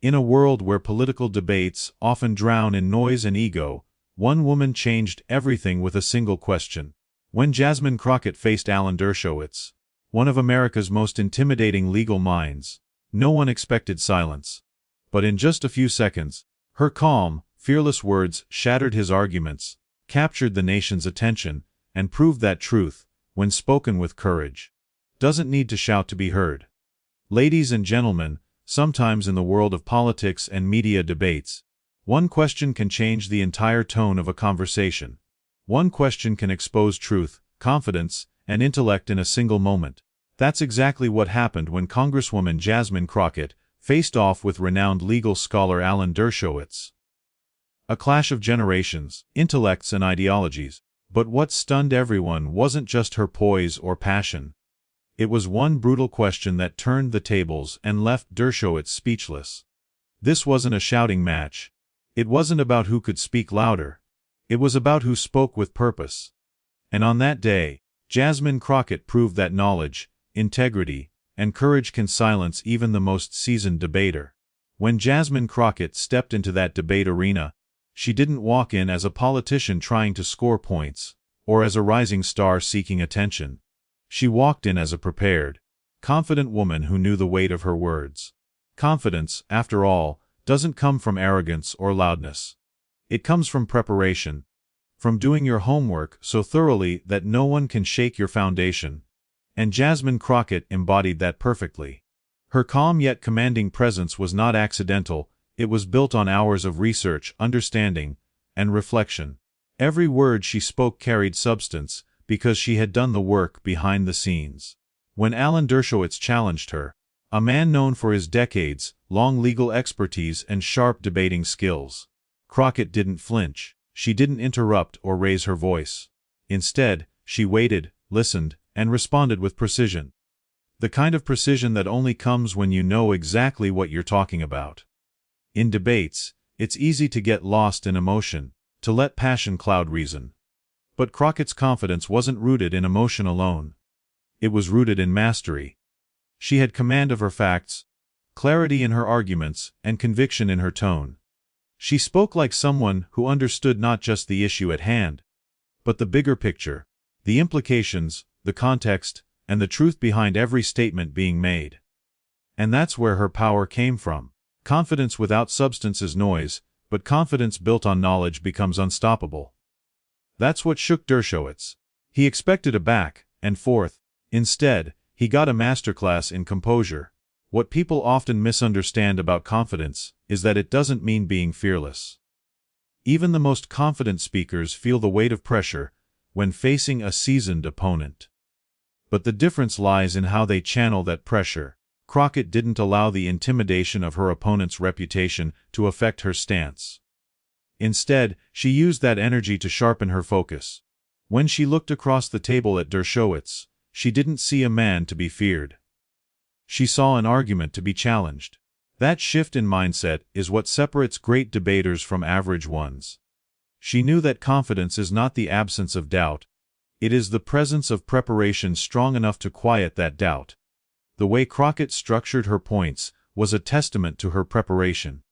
In a world where political debates often drown in noise and ego, one woman changed everything with a single question. When Jasmine Crockett faced Alan Dershowitz, one of America's most intimidating legal minds, no one expected silence. But in just a few seconds, her calm, fearless words shattered his arguments, captured the nation's attention, and proved that truth, when spoken with courage, doesn't need to shout to be heard. Ladies and gentlemen, sometimes in the world of politics and media debates, one question can change the entire tone of a conversation. One question can expose truth, confidence, and intellect in a single moment. That's exactly what happened when Congresswoman Jasmine Crockett faced off with renowned legal scholar Alan Dershowitz. A clash of generations, intellects, and ideologies. But what stunned everyone wasn't just her poise or passion. It was one brutal question that turned the tables and left Dershowitz speechless. This wasn't a shouting match. It wasn't about who could speak louder. It was about who spoke with purpose. And on that day, Jasmine Crockett proved that knowledge, integrity, and courage can silence even the most seasoned debater. When Jasmine Crockett stepped into that debate arena, she didn't walk in as a politician trying to score points, or as a rising star seeking attention. She walked in as a prepared, confident woman who knew the weight of her words. Confidence, after all, doesn't come from arrogance or loudness. It comes from preparation, from doing your homework so thoroughly that no one can shake your foundation. And Jasmine Crockett embodied that perfectly. Her calm yet commanding presence was not accidental. It was built on hours of research, understanding, and reflection. Every word she spoke carried substance, because she had done the work behind the scenes. When Alan Dershowitz challenged her, a man known for his decades-long legal expertise and sharp debating skills, Crockett didn't flinch. She didn't interrupt or raise her voice. Instead, she waited, listened, and responded with precision. The kind of precision that only comes when you know exactly what you're talking about. In debates, it's easy to get lost in emotion, to let passion cloud reason. But Crockett's confidence wasn't rooted in emotion alone. It was rooted in mastery. She had command of her facts, clarity in her arguments, and conviction in her tone. She spoke like someone who understood not just the issue at hand, but the bigger picture, the implications, the context, and the truth behind every statement being made. And that's where her power came from. Confidence without substance is noise, but confidence built on knowledge becomes unstoppable. That's what shook Dershowitz. He expected a back and forth. Instead, he got a masterclass in composure. What people often misunderstand about confidence is that it doesn't mean being fearless. Even the most confident speakers feel the weight of pressure when facing a seasoned opponent. But the difference lies in how they channel that pressure. Crockett didn't allow the intimidation of her opponent's reputation to affect her stance. Instead, she used that energy to sharpen her focus. When she looked across the table at Dershowitz, she didn't see a man to be feared. She saw an argument to be challenged. That shift in mindset is what separates great debaters from average ones. She knew that confidence is not the absence of doubt. It is the presence of preparation strong enough to quiet that doubt. The way Crockett structured her points was a testament to her preparation.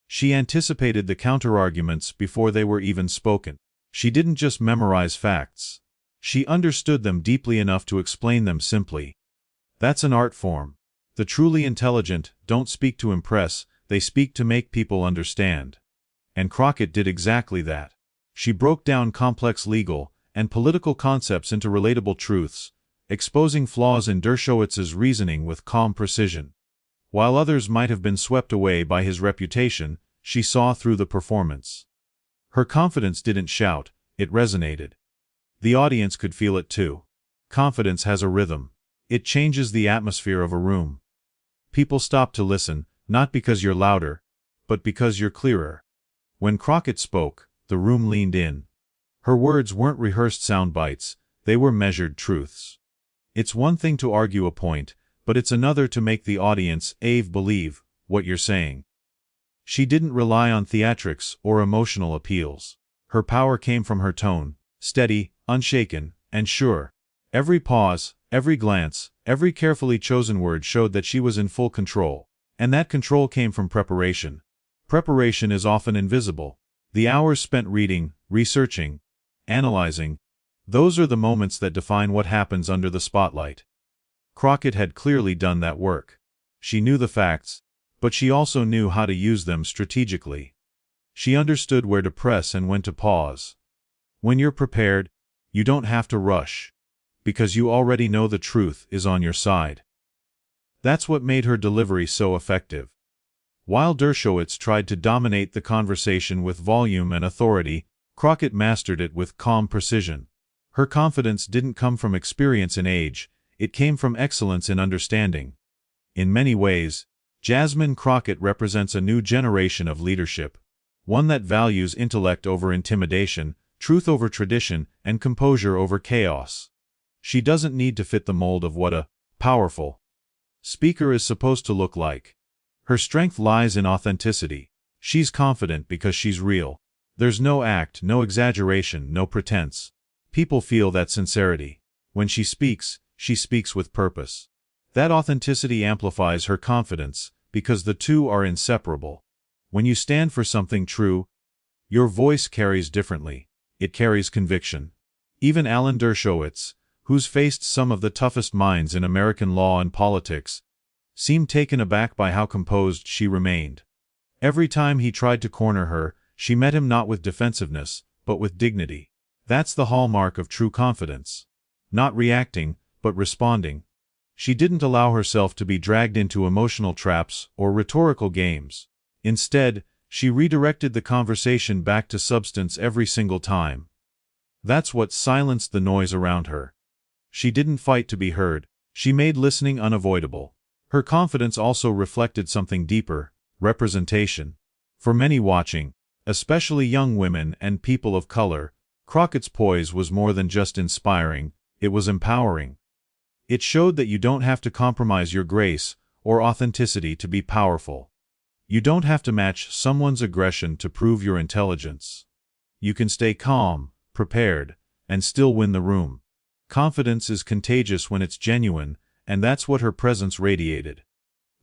She anticipated the counterarguments before they were even spoken. She didn't just memorize facts. She understood them deeply enough to explain them simply. That's an art form. The truly intelligent don't speak to impress, they speak to make people understand. And Crockett did exactly that. She broke down complex legal and political concepts into relatable truths, exposing flaws in Dershowitz's reasoning with calm precision. While others might have been swept away by his reputation, she saw through the performance. Her confidence didn't shout, it resonated. The audience could feel it too. Confidence has a rhythm. It changes the atmosphere of a room. People stop to listen, not because you're louder, but because you're clearer. When Crockett spoke, the room leaned in. Her words weren't rehearsed sound bites, they were measured truths. It's one thing to argue a point, but it's another to make the audience believe what you're saying. She didn't rely on theatrics or emotional appeals. Her power came from her tone, steady, unshaken, and sure. Every pause, every glance, every carefully chosen word showed that she was in full control. And that control came from preparation. Preparation is often invisible. The hours spent reading, researching, analyzing, those are the moments that define what happens under the spotlight. Crockett had clearly done that work. She knew the facts, but she also knew how to use them strategically. She understood where to press and when to pause. When you're prepared, you don't have to rush, because you already know the truth is on your side. That's what made her delivery so effective. While Dershowitz tried to dominate the conversation with volume and authority, Crockett mastered it with calm precision. Her confidence didn't come from experience in age, it came from excellence in understanding. In many ways, Jasmine Crockett represents a new generation of leadership, one that values intellect over intimidation, truth over tradition, and composure over chaos. She doesn't need to fit the mold of what a powerful speaker is supposed to look like. Her strength lies in authenticity. She's confident because she's real. There's no act, no exaggeration, no pretense. People feel that sincerity. When she speaks with purpose. That authenticity amplifies her confidence, because the two are inseparable. When you stand for something true, your voice carries differently. It carries conviction. Even Alan Dershowitz, who's faced some of the toughest minds in American law and politics, seemed taken aback by how composed she remained. Every time he tried to corner her, she met him not with defensiveness, but with dignity. That's the hallmark of true confidence. Not reacting, but responding. She didn't allow herself to be dragged into emotional traps or rhetorical games. Instead, she redirected the conversation back to substance every single time. That's what silenced the noise around her. She didn't fight to be heard. She made listening unavoidable. Her confidence also reflected something deeper: representation. For many watching, especially young women and people of color, Crockett's poise was more than just inspiring, it was empowering. It showed that you don't have to compromise your grace or authenticity to be powerful. You don't have to match someone's aggression to prove your intelligence. You can stay calm, prepared, and still win the room. Confidence is contagious when it's genuine, and that's what her presence radiated.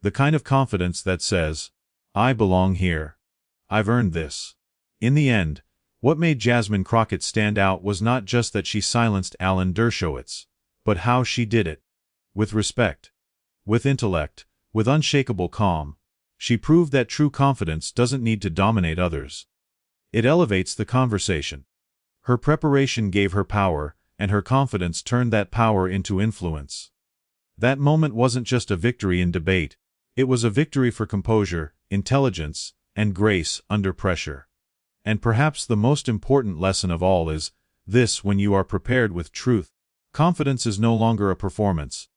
The kind of confidence that says, "I belong here. I've earned this." In the end, what made Jasmine Crockett stand out was not just that she silenced Alan Dershowitz, but how she did it. With respect, with intellect, with unshakable calm. She proved that true confidence doesn't need to dominate others. It elevates the conversation. Her preparation gave her power, and her confidence turned that power into influence. That moment wasn't just a victory in debate, it was a victory for composure, intelligence, and grace under pressure. And perhaps the most important lesson of all is this: when you are prepared with truth, confidence is no longer a performance.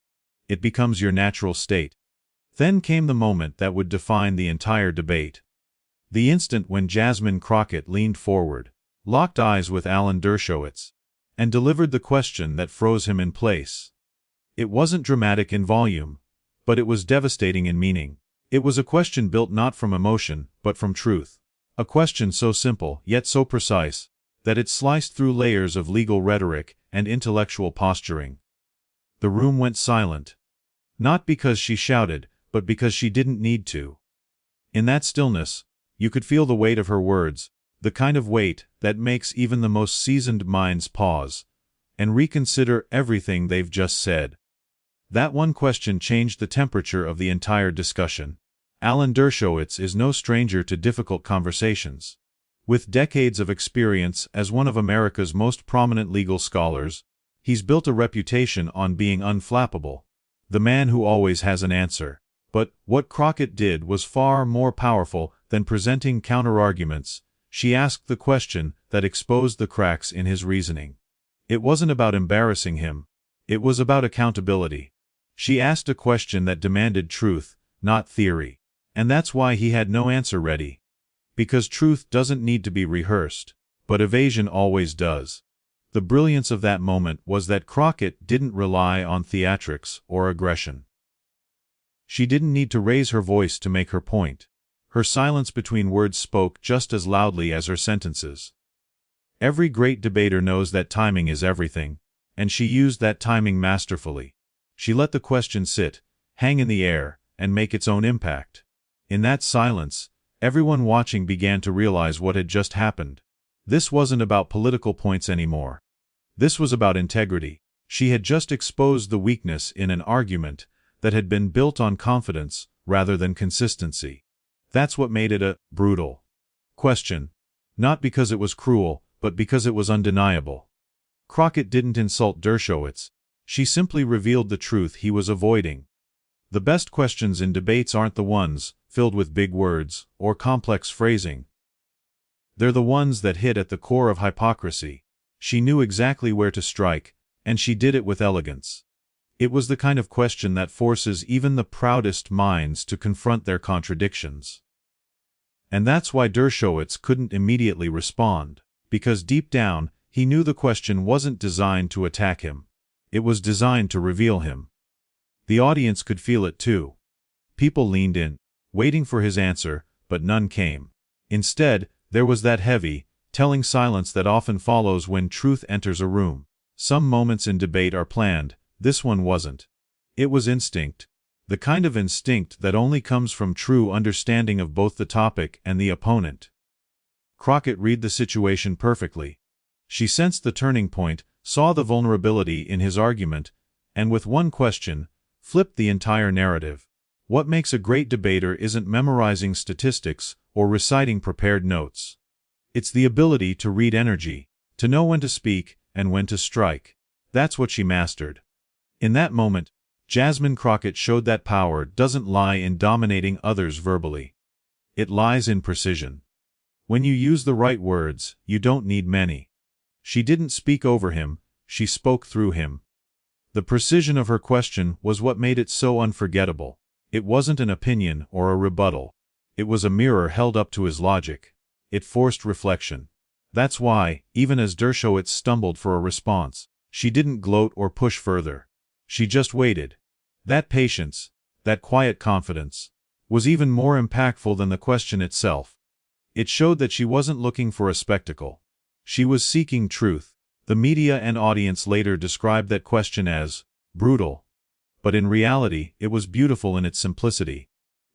It becomes your natural state. Then came the moment that would define the entire debate. The instant when Jasmine Crockett leaned forward, locked eyes with Alan Dershowitz, and delivered the question that froze him in place. It wasn't dramatic in volume, but it was devastating in meaning. It was a question built not from emotion, but from truth. A question so simple, yet so precise, that it sliced through layers of legal rhetoric and intellectual posturing. The room went silent. Not because she shouted, but because she didn't need to. In that stillness, you could feel the weight of her words, the kind of weight that makes even the most seasoned minds pause and reconsider everything they've just said. That one question changed the temperature of the entire discussion. Alan Dershowitz is no stranger to difficult conversations. With decades of experience as one of America's most prominent legal scholars, he's built a reputation on being unflappable, the man who always has an answer. But what Crockett did was far more powerful than presenting counterarguments. She asked the question that exposed the cracks in his reasoning. It wasn't about embarrassing him. It was about accountability. She asked a question that demanded truth, not theory. And that's why he had no answer ready. Because truth doesn't need to be rehearsed, but evasion always does. The brilliance of that moment was that Crockett didn't rely on theatrics or aggression. She didn't need to raise her voice to make her point. Her silence between words spoke just as loudly as her sentences. Every great debater knows that timing is everything, and she used that timing masterfully. She let the question sit, hang in the air, and make its own impact. In that silence, everyone watching began to realize what had just happened. This wasn't about political points anymore. This was about integrity. She had just exposed the weakness in an argument that had been built on confidence rather than consistency. That's what made it a brutal question. Not because it was cruel, but because it was undeniable. Crockett didn't insult Dershowitz. She simply revealed the truth he was avoiding. The best questions in debates aren't the ones filled with big words or complex phrasing. They're the ones that hit at the core of hypocrisy. She knew exactly where to strike, and she did it with elegance. It was the kind of question that forces even the proudest minds to confront their contradictions. And that's why Dershowitz couldn't immediately respond, because deep down, he knew the question wasn't designed to attack him. It was designed to reveal him. The audience could feel it too. People leaned in, waiting for his answer, but none came. Instead, there was that heavy, telling silence that often follows when truth enters a room. Some moments in debate are planned, this one wasn't. It was instinct. The kind of instinct that only comes from true understanding of both the topic and the opponent. Crockett read the situation perfectly. She sensed the turning point, saw the vulnerability in his argument, and with one question, flipped the entire narrative. What makes a great debater isn't memorizing statistics or reciting prepared notes. It's the ability to read energy, to know when to speak and when to strike. That's what she mastered. In that moment, Jasmine Crockett showed that power doesn't lie in dominating others verbally. It lies in precision. When you use the right words, you don't need many. She didn't speak over him, she spoke through him. The precision of her question was what made it so unforgettable. It wasn't an opinion or a rebuttal. It was a mirror held up to his logic. It forced reflection. That's why, even as Dershowitz stumbled for a response, she didn't gloat or push further. She just waited. That patience, that quiet confidence, was even more impactful than the question itself. It showed that she wasn't looking for a spectacle. She was seeking truth. The media and audience later described that question as brutal. But in reality, it was beautiful in its simplicity.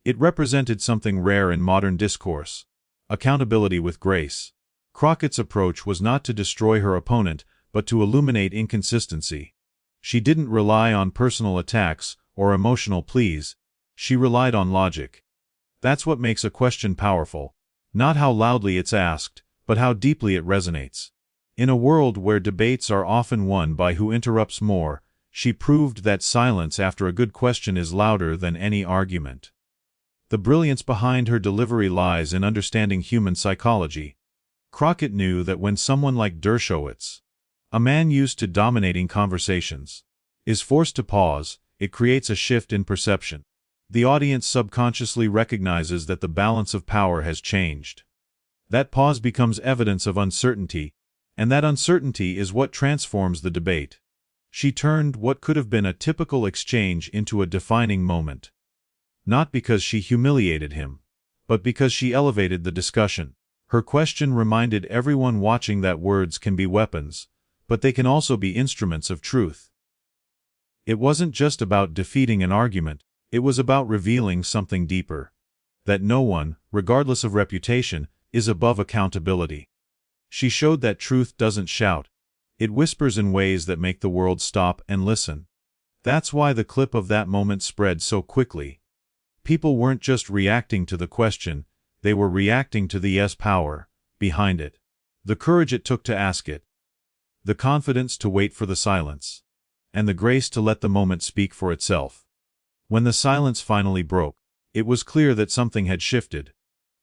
It represented something rare in modern discourse: accountability with grace. Crockett's approach was not to destroy her opponent, but to illuminate inconsistency. She didn't rely on personal attacks or emotional pleas. She relied on logic. That's what makes a question powerful. Not how loudly it's asked, but how deeply it resonates. In a world where debates are often won by who interrupts more, she proved that silence after a good question is louder than any argument. The brilliance behind her delivery lies in understanding human psychology. Crockett knew that when someone like Dershowitz, a man used to dominating conversations, is forced to pause, it creates a shift in perception. The audience subconsciously recognizes that the balance of power has changed. That pause becomes evidence of uncertainty, and that uncertainty is what transforms the debate. She turned what could have been a typical exchange into a defining moment. Not because she humiliated him, but because she elevated the discussion. Her question reminded everyone watching that words can be weapons, but they can also be instruments of truth. It wasn't just about defeating an argument, it was about revealing something deeper. That no one, regardless of reputation, is above accountability. She showed that truth doesn't shout. It whispers in ways that make the world stop and listen. That's why the clip of that moment spread so quickly. People weren't just reacting to the question, they were reacting to the power behind it. The courage it took to ask it. The confidence to wait for the silence. And the grace to let the moment speak for itself. When the silence finally broke, it was clear that something had shifted.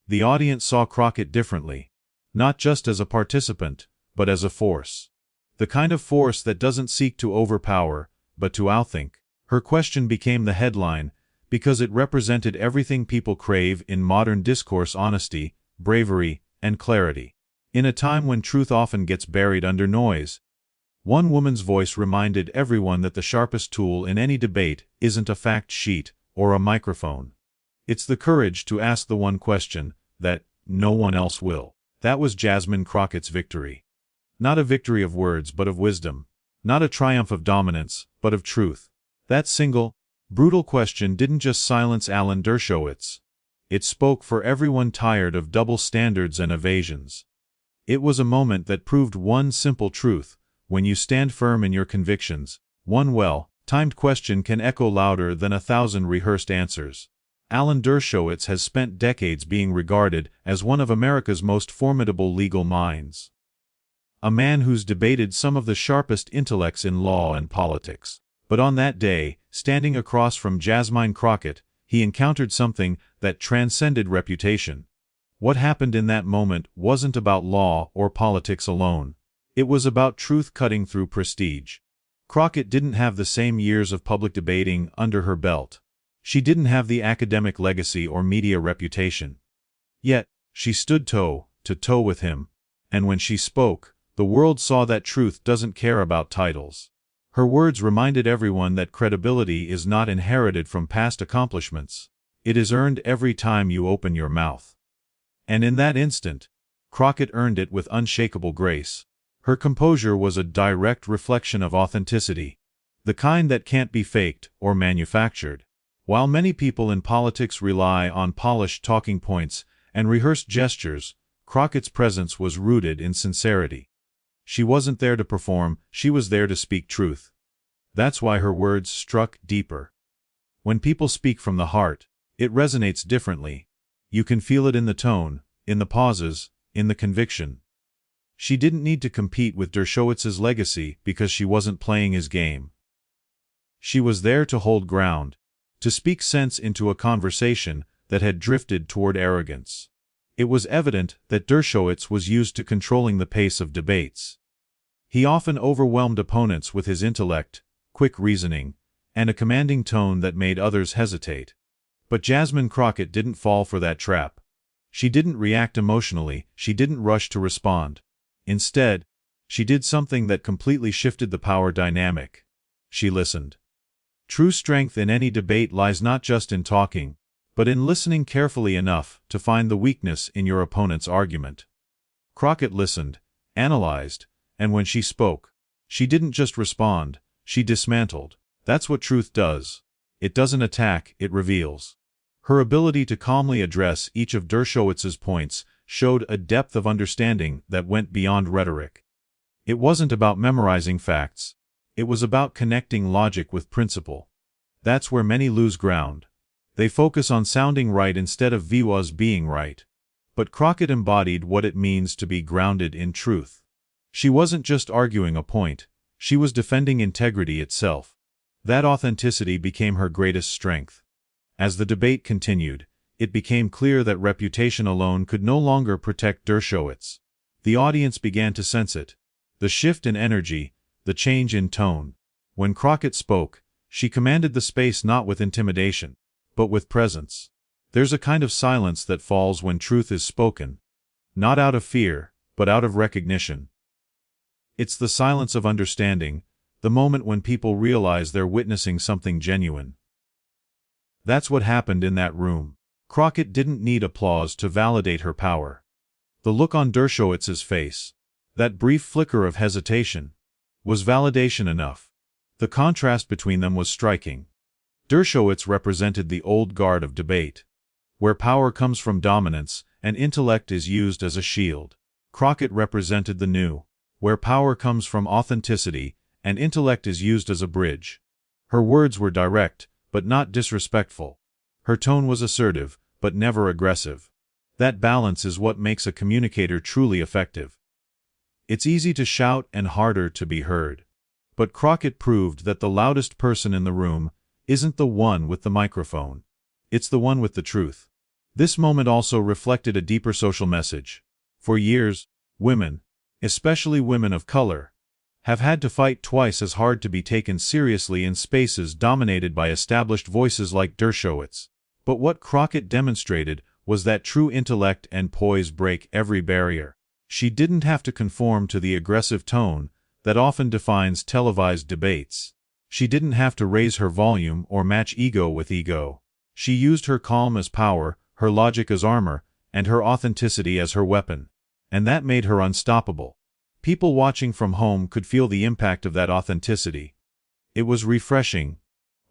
The audience saw Crockett differently. Not just as a participant, but as a force. The kind of force that doesn't seek to overpower, but to outthink. Her question became the headline, because it represented everything people crave in modern discourse: honesty, bravery, and clarity. In a time when truth often gets buried under noise, one woman's voice reminded everyone that the sharpest tool in any debate isn't a fact sheet or a microphone. It's the courage to ask the one question that no one else will. That was Jasmine Crockett's victory. Not a victory of words but of wisdom. Not a triumph of dominance, but of truth. That single, brutal question didn't just silence Alan Dershowitz. It spoke for everyone tired of double standards and evasions. It was a moment that proved one simple truth: when you stand firm in your convictions, one well-timed question can echo louder than 1,000 rehearsed answers. Alan Dershowitz has spent decades being regarded as one of America's most formidable legal minds. A man who's debated some of the sharpest intellects in law and politics. But on that day, standing across from Jasmine Crockett, he encountered something that transcended reputation. What happened in that moment wasn't about law or politics alone. It was about truth cutting through prestige. Crockett didn't have the same years of public debating under her belt. She didn't have the academic legacy or media reputation. Yet, she stood toe to toe with him. And when she spoke, the world saw that truth doesn't care about titles. Her words reminded everyone that credibility is not inherited from past accomplishments. It is earned every time you open your mouth. And in that instant, Crockett earned it with unshakable grace. Her composure was a direct reflection of authenticity, the kind that can't be faked or manufactured. While many people in politics rely on polished talking points and rehearsed gestures, Crockett's presence was rooted in sincerity. She wasn't there to perform, she was there to speak truth. That's why her words struck deeper. When people speak from the heart, it resonates differently. You can feel it in the tone, in the pauses, in the conviction. She didn't need to compete with Dershowitz's legacy because she wasn't playing his game. She was there to hold ground, to speak sense into a conversation that had drifted toward arrogance. It was evident that Dershowitz was used to controlling the pace of debates. He often overwhelmed opponents with his intellect, quick reasoning, and a commanding tone that made others hesitate. But Jasmine Crockett didn't fall for that trap. She didn't react emotionally, she didn't rush to respond. Instead, she did something that completely shifted the power dynamic. She listened. True strength in any debate lies not just in talking, but in listening carefully enough to find the weakness in your opponent's argument. Crockett listened, analyzed, and when she spoke, she didn't just respond, she dismantled. That's what truth does. It doesn't attack, it reveals. Her ability to calmly address each of Dershowitz's points showed a depth of understanding that went beyond rhetoric. It wasn't about memorizing facts. It was about connecting logic with principle. That's where many lose ground. They focus on sounding right instead of being right. But Crockett embodied what it means to be grounded in truth. She wasn't just arguing a point, she was defending integrity itself. That authenticity became her greatest strength. As the debate continued, it became clear that reputation alone could no longer protect Dershowitz. The audience began to sense it. The shift in energy, the change in tone. When Crockett spoke, she commanded the space not with intimidation, but with presence. There's a kind of silence that falls when truth is spoken. Not out of fear, but out of recognition. It's the silence of understanding, the moment when people realize they're witnessing something genuine. That's what happened in that room. Crockett didn't need applause to validate her power. The look on Dershowitz's face, that brief flicker of hesitation, was validation enough. The contrast between them was striking. Dershowitz represented the old guard of debate, where power comes from dominance and intellect is used as a shield. Crockett represented the new, where power comes from authenticity and intellect is used as a bridge. Her words were direct, but not disrespectful. Her tone was assertive, but never aggressive. That balance is what makes a communicator truly effective. It's easy to shout and harder to be heard. But Crockett proved that the loudest person in the room isn't the one with the microphone. It's the one with the truth. This moment also reflected a deeper social message. For years, women, especially women of color, have had to fight twice as hard to be taken seriously in spaces dominated by established voices like Dershowitz. But what Crockett demonstrated was that true intellect and poise break every barrier. She didn't have to conform to the aggressive tone that often defines televised debates. She didn't have to raise her volume or match ego with ego. She used her calm as power, her logic as armor, and her authenticity as her weapon. And that made her unstoppable. People watching from home could feel the impact of that authenticity. It was refreshing.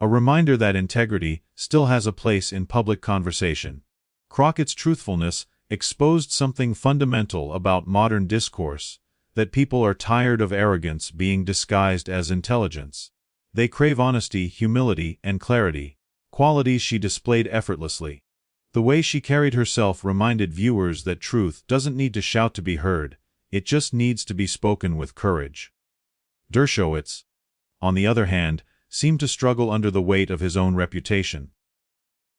A reminder that integrity still has a place in public conversation. Crockett's truthfulness exposed something fundamental about modern discourse, that people are tired of arrogance being disguised as intelligence. They crave honesty, humility, and clarity, qualities she displayed effortlessly. The way she carried herself reminded viewers that truth doesn't need to shout to be heard, it just needs to be spoken with courage. Dershowitz, on the other hand, seemed to struggle under the weight of his own reputation.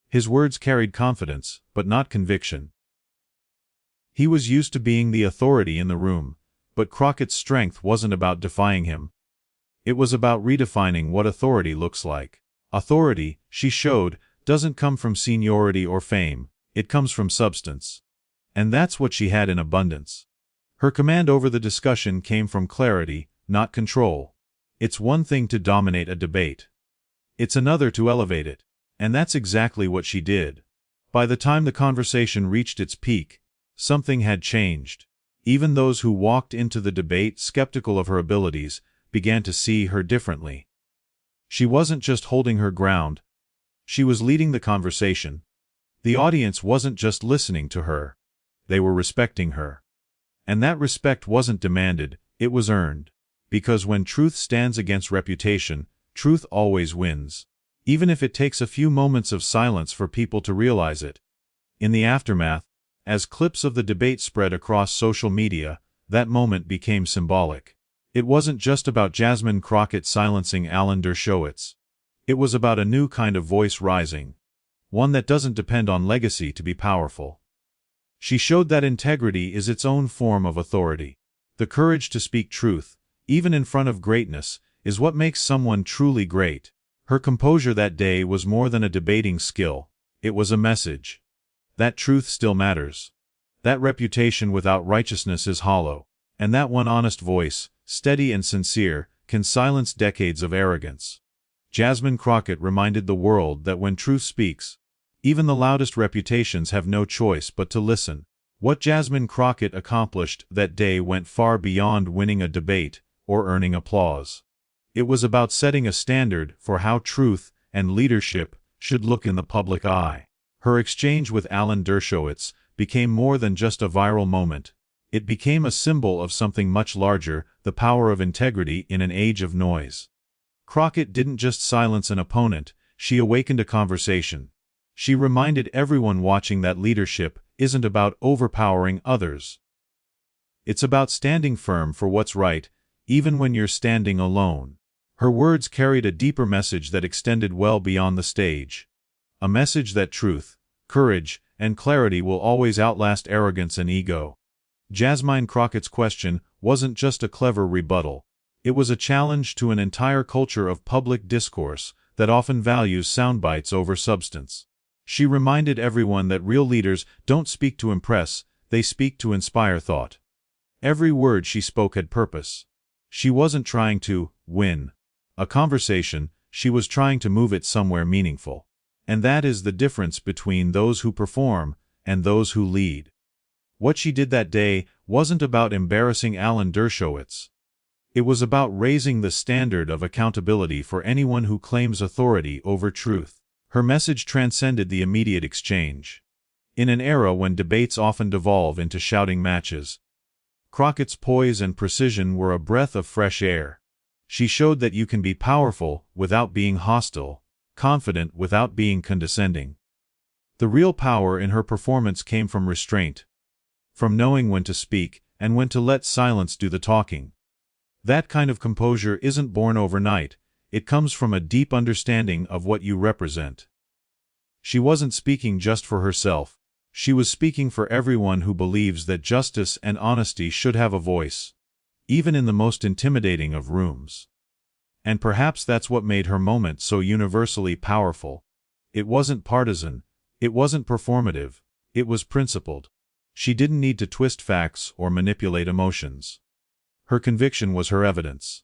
His words carried confidence, but not conviction. He was used to being the authority in the room, but Crockett's strength wasn't about defying him. It was about redefining what authority looks like. Authority, she showed, doesn't come from seniority or fame, it comes from substance. And that's what she had in abundance. Her command over the discussion came from clarity, not control. It's one thing to dominate a debate. It's another to elevate it. And that's exactly what she did. By the time the conversation reached its peak, something had changed. Even those who walked into the debate skeptical of her abilities began to see her differently. She wasn't just holding her ground. She was leading the conversation. The audience wasn't just listening to her. They were respecting her. And that respect wasn't demanded, it was earned. Because when truth stands against reputation, truth always wins. Even if it takes a few moments of silence for people to realize it. In the aftermath, as clips of the debate spread across social media, that moment became symbolic. It wasn't just about Jasmine Crockett silencing Alan Dershowitz. It was about a new kind of voice rising. One that doesn't depend on legacy to be powerful. She showed that integrity is its own form of authority. The courage to speak truth, even in front of greatness, is what makes someone truly great. Her composure that day was more than a debating skill. It was a message. That truth still matters. That reputation without righteousness is hollow. And that one honest voice, steady and sincere, can silence decades of arrogance. Jasmine Crockett reminded the world that when truth speaks, even the loudest reputations have no choice but to listen. What Jasmine Crockett accomplished that day went far beyond winning a debate or earning applause. It was about setting a standard for how truth and leadership should look in the public eye. Her exchange with Alan Dershowitz became more than just a viral moment. It became a symbol of something much larger, the power of integrity in an age of noise. Crockett didn't just silence an opponent, she awakened a conversation. She reminded everyone watching that leadership isn't about overpowering others. It's about standing firm for what's right, even when you're standing alone. Her words carried a deeper message that extended well beyond the stage. A message that truth, courage, and clarity will always outlast arrogance and ego. Jasmine Crockett's question wasn't just a clever rebuttal. It was a challenge to an entire culture of public discourse that often values soundbites over substance. She reminded everyone that real leaders don't speak to impress, they speak to inspire thought. Every word she spoke had purpose. She wasn't trying to win a conversation, she was trying to move it somewhere meaningful. And that is the difference between those who perform and those who lead. What she did that day wasn't about embarrassing Alan Dershowitz. It was about raising the standard of accountability for anyone who claims authority over truth. Her message transcended the immediate exchange. In an era when debates often devolve into shouting matches, Crockett's poise and precision were a breath of fresh air. She showed that you can be powerful without being hostile, confident without being condescending. The real power in her performance came from restraint, from knowing when to speak and when to let silence do the talking. That kind of composure isn't born overnight, it comes from a deep understanding of what you represent. She wasn't speaking just for herself, she was speaking for everyone who believes that justice and honesty should have a voice, even in the most intimidating of rooms. And perhaps that's what made her moment so universally powerful. It wasn't partisan, it wasn't performative, it was principled. She didn't need to twist facts or manipulate emotions. Her conviction was her evidence.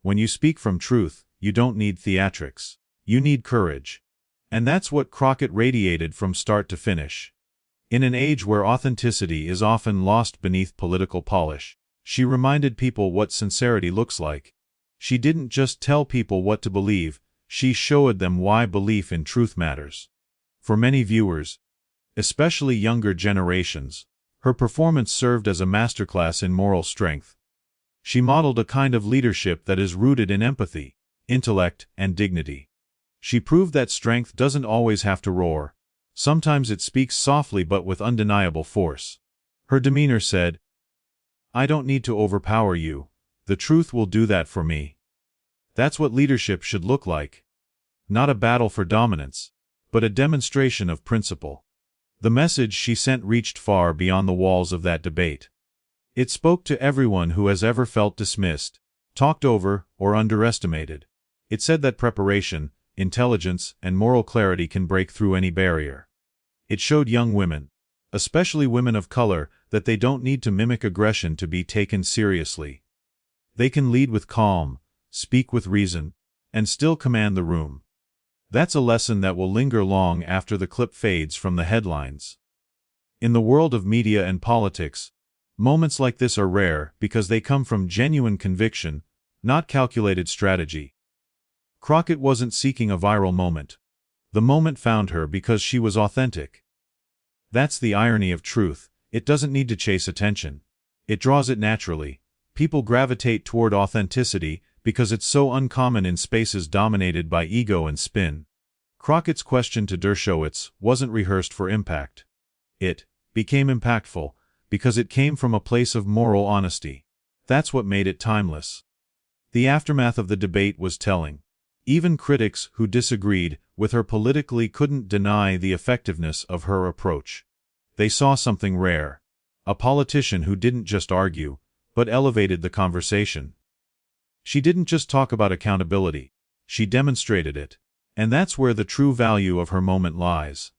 When you speak from truth, you don't need theatrics. You need courage. And that's what Crockett radiated from start to finish. In an age where authenticity is often lost beneath political polish, she reminded people what sincerity looks like. She didn't just tell people what to believe, she showed them why belief in truth matters. For many viewers, especially younger generations. Her performance served as a masterclass in moral strength. She modeled a kind of leadership that is rooted in empathy, intellect, and dignity. She proved that strength doesn't always have to roar. Sometimes it speaks softly but with undeniable force. Her demeanor said, "I don't need to overpower you. The truth will do that for me." That's what leadership should look like. Not a battle for dominance, but a demonstration of principle. The message she sent reached far beyond the walls of that debate. It spoke to everyone who has ever felt dismissed, talked over, or underestimated. It said that preparation, intelligence, and moral clarity can break through any barrier. It showed young women, especially women of color, that they don't need to mimic aggression to be taken seriously. They can lead with calm, speak with reason, and still command the room. That's a lesson that will linger long after the clip fades from the headlines. In the world of media and politics, moments like this are rare because they come from genuine conviction, not calculated strategy. Crockett wasn't seeking a viral moment. The moment found her because she was authentic. That's the irony of truth. It doesn't need to chase attention. It draws it naturally. People gravitate toward authenticity because it's so uncommon in spaces dominated by ego and spin. Crockett's question to Dershowitz wasn't rehearsed for impact. It became impactful because it came from a place of moral honesty. That's what made it timeless. The aftermath of the debate was telling. Even critics who disagreed with her politically couldn't deny the effectiveness of her approach. They saw something rare. A politician who didn't just argue, but elevated the conversation. She didn't just talk about accountability, she demonstrated it. And that's where the true value of her moment lies.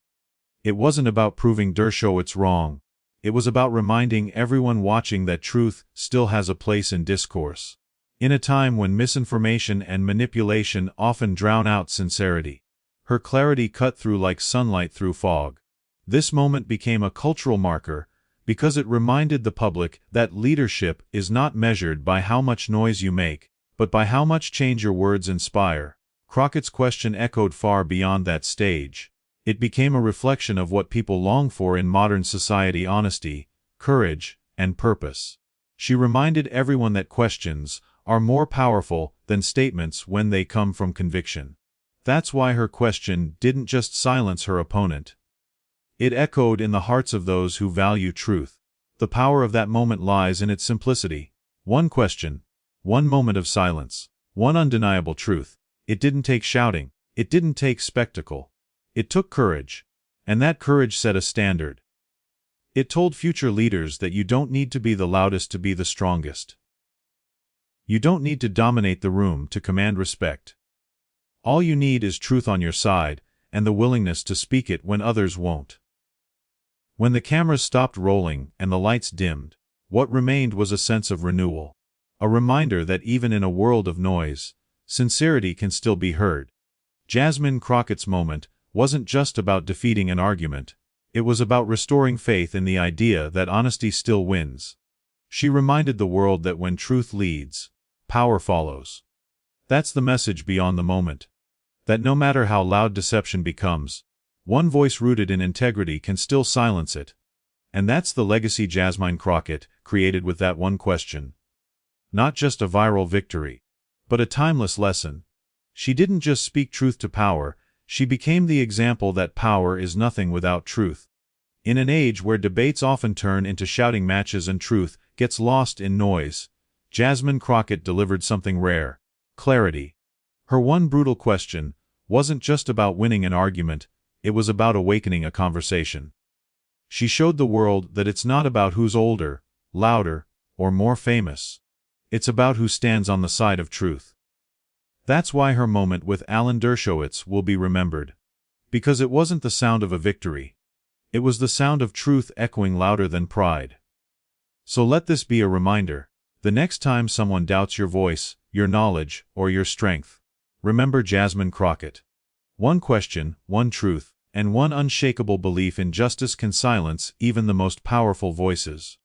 It wasn't about proving Dershowitz wrong. It was about reminding everyone watching that truth still has a place in discourse. In a time when misinformation and manipulation often drown out sincerity, her clarity cut through like sunlight through fog. This moment became a cultural marker because it reminded the public that leadership is not measured by how much noise you make, but by how much change your words inspire. Crockett's question echoed far beyond that stage. It became a reflection of what people long for in modern society: honesty, courage, and purpose. She reminded everyone that questions are more powerful than statements when they come from conviction. That's why her question didn't just silence her opponent. It echoed in the hearts of those who value truth. The power of that moment lies in its simplicity. One question, one moment of silence, one undeniable truth. It didn't take shouting. It didn't take spectacle. It took courage. And that courage set a standard. It told future leaders that you don't need to be the loudest to be the strongest. You don't need to dominate the room to command respect. All you need is truth on your side, and the willingness to speak it when others won't. When the cameras stopped rolling and the lights dimmed, what remained was a sense of renewal. A reminder that even in a world of noise, sincerity can still be heard. Jasmine Crockett's moment wasn't just about defeating an argument. It was about restoring faith in the idea that honesty still wins. She reminded the world that when truth leads, power follows. That's the message beyond the moment. That no matter how loud deception becomes, one voice rooted in integrity can still silence it. And that's the legacy Jasmine Crockett created with that one question. Not just a viral victory, but a timeless lesson. She didn't just speak truth to power, she became the example that power is nothing without truth. In an age where debates often turn into shouting matches and truth gets lost in noise, Jasmine Crockett delivered something rare: clarity. Her one brutal question wasn't just about winning an argument, it was about awakening a conversation. She showed the world that it's not about who's older, louder, or more famous. It's about who stands on the side of truth. That's why her moment with Alan Dershowitz will be remembered. Because it wasn't the sound of a victory. It was the sound of truth echoing louder than pride. So let this be a reminder. The next time someone doubts your voice, your knowledge, or your strength, remember Jasmine Crockett. One question, one truth, and one unshakable belief in justice can silence even the most powerful voices.